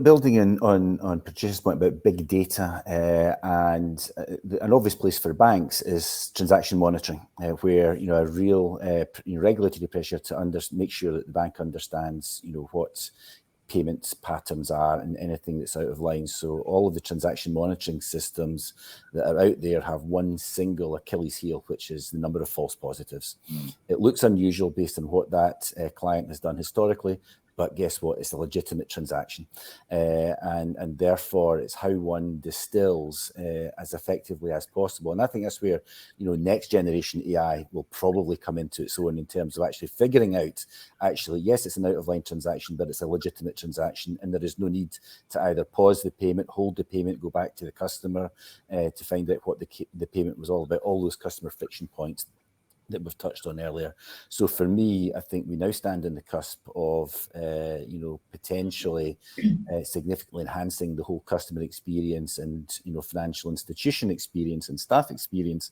building on Patricia's point about big data, and an obvious place for banks is transaction monitoring, where a real regulatory pressure to make sure that the bank understands what payments patterns are and anything that's out of line. So all of the transaction monitoring systems that are out there have one single Achilles heel, which is the number of false positives. It looks unusual based on what that client has done historically, but guess what? It's a legitimate transaction, and therefore it's how one distills as effectively as possible. And I think that's where next generation AI will probably come into its own in terms of actually figuring out, yes, it's an out of line transaction, but it's a legitimate transaction, and there is no need to either pause the payment, hold the payment, go back to the customer to find out what the payment was all about. All those customer friction points that we've touched on earlier. So for me, I think we now stand on the cusp of, potentially significantly enhancing the whole customer experience and, financial institution experience and staff experience